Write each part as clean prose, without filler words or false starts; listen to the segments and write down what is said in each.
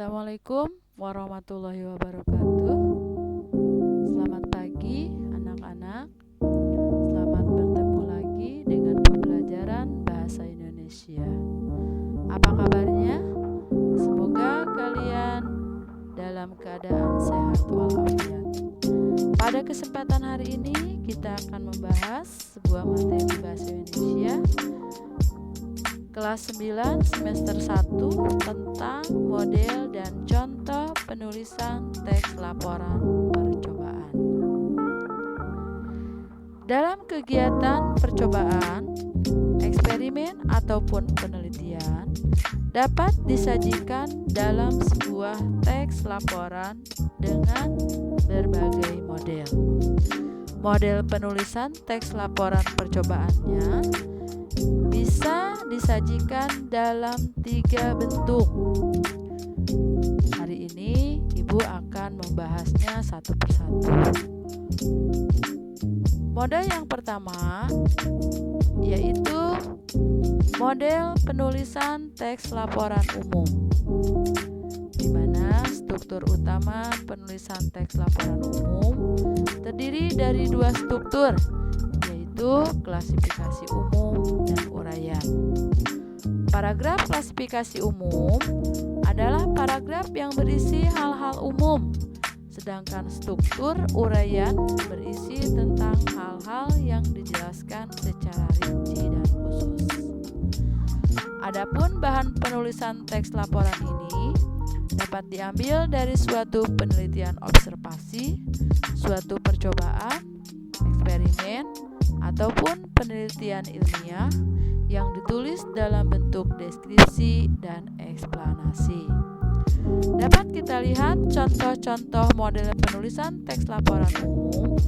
Assalamualaikum warahmatullahi wabarakatuh. Selamat pagi anak-anak. Selamat bertemu lagi dengan pembelajaran Bahasa Indonesia. Apa kabarnya? Semoga kalian dalam keadaan sehat walafiat. Pada kesempatan hari ini kita akan membahas sebuah materi Bahasa Indonesia kelas 9 semester 1 tentang model dan contoh penulisan teks laporan percobaan. Dalam kegiatan percobaan, eksperimen ataupun penelitian dapat disajikan dalam sebuah teks laporan dengan berbagai model. Model penulisan teks laporan percobaannya bisa disajikan dalam 3 bentuk. Hari ini Ibu akan membahasnya satu persatu. Model yang pertama yaitu model penulisan teks laporan umum, di mana struktur utama penulisan teks laporan umum terdiri dari 2 struktur, yaitu klasifikasi umum dan uraian. Paragraf klasifikasi umum adalah paragraf yang berisi hal-hal umum, sedangkan struktur uraian berisi tentang hal-hal yang dijelaskan secara rinci dan khusus. Adapun bahan penulisan teks laporan ini dapat diambil dari suatu penelitian observasi, suatu percobaan, eksperimen, ataupun penelitian ilmiah yang ditulis dalam bentuk deskripsi dan eksplanasi. Dapat kita lihat contoh-contoh model penulisan teks laporan umum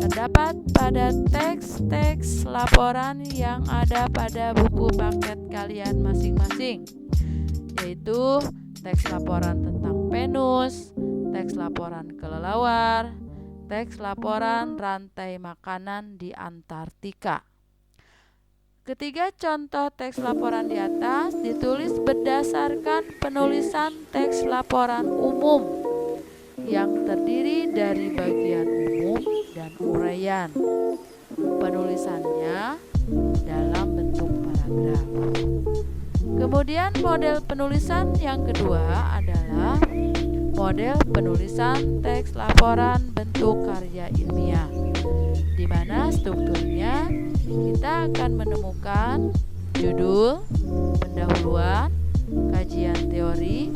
terdapat pada teks-teks laporan yang ada pada buku paket kalian masing-masing, yaitu teks laporan tentang penus, teks laporan kelelawar, teks laporan rantai makanan di Antartika. Ketiga contoh teks laporan di atas ditulis berdasarkan penulisan teks laporan umum yang terdiri dari bagian umum dan uraian. Penulisannya dalam bentuk paragraf. Kemudian model penulisan yang kedua adalah model penulisan teks laporan bentuk karya ilmiah, di mana strukturnya kita akan menemukan judul, pendahuluan, kajian teori,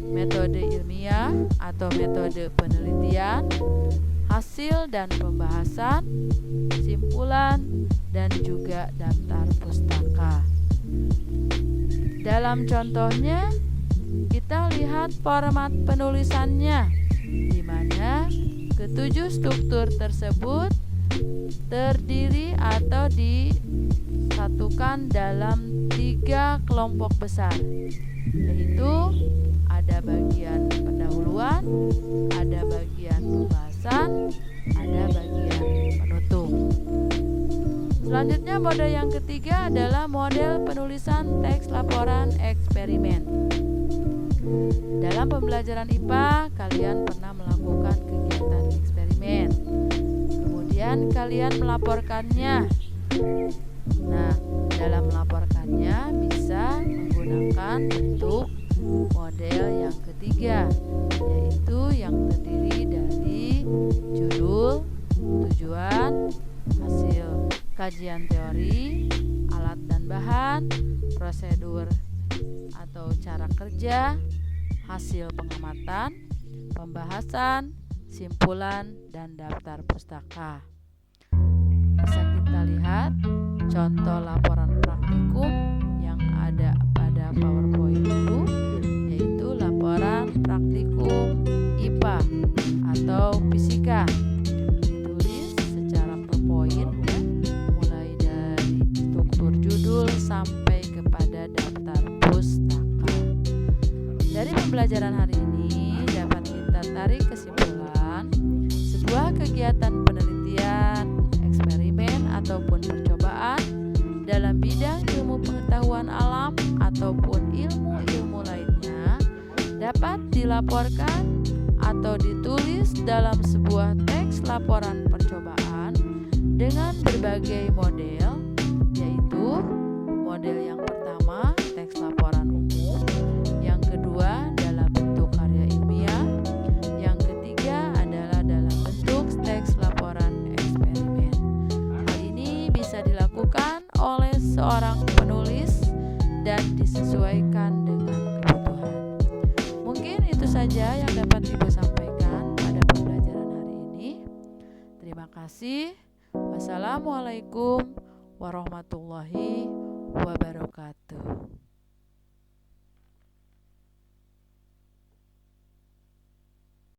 metode ilmiah atau metode penelitian, hasil dan pembahasan, kesimpulan, dan juga daftar pustaka. Dalam contohnya, kita lihat format penulisannya, di mana ketujuh struktur tersebut terdiri atau disatukan dalam 3 kelompok besar, yaitu ada bagian pendahuluan, ada bagian pembahasan, ada bagian penutup. Selanjutnya model yang ketiga adalah model penulisan teks laporan eksperimen. Dalam pembelajaran IPA, kalian pernah melakukan kegiatan eksperimen. Kemudian kalian melaporkannya. Nah, dalam melaporkannya bisa menggunakan bentuk model yang ketiga, yaitu yang terdiri dari judul, tujuan, hasil kajian teori, alat dan bahan, prosedur atau cara kerja, hasil pengamatan, pembahasan, simpulan, dan daftar pustaka. Bisa kita lihat contoh laporan praktikum yang ada pada PowerPoint itu, yaitu laporan praktikum IPA atau fisika. Ditulis secara per poin, ya, mulai dari struktur judul sampai kepada daftar pustaka. Dari pembelajaran hari ini dapat kita tarik kesimpulan, sebuah kegiatan penelitian, eksperimen ataupun percobaan dalam bidang ilmu pengetahuan alam ataupun ilmu-ilmu lainnya dapat dilaporkan atau ditulis dalam sebuah teks laporan percobaan dengan berbagai model, yaitu model yang pertama teks laporan umum, yang kedua dalam bentuk karya ilmiah, yang ketiga adalah dalam bentuk teks laporan eksperimen. Hal ini bisa dilakukan oleh seorang penulis dan disesuaikan dengan kebutuhan. Mungkin itu saja yang dapat Ibu sampaikan pada pembelajaran hari ini. Terima kasih. Wassalamualaikum warahmatullahi wabarakatuh.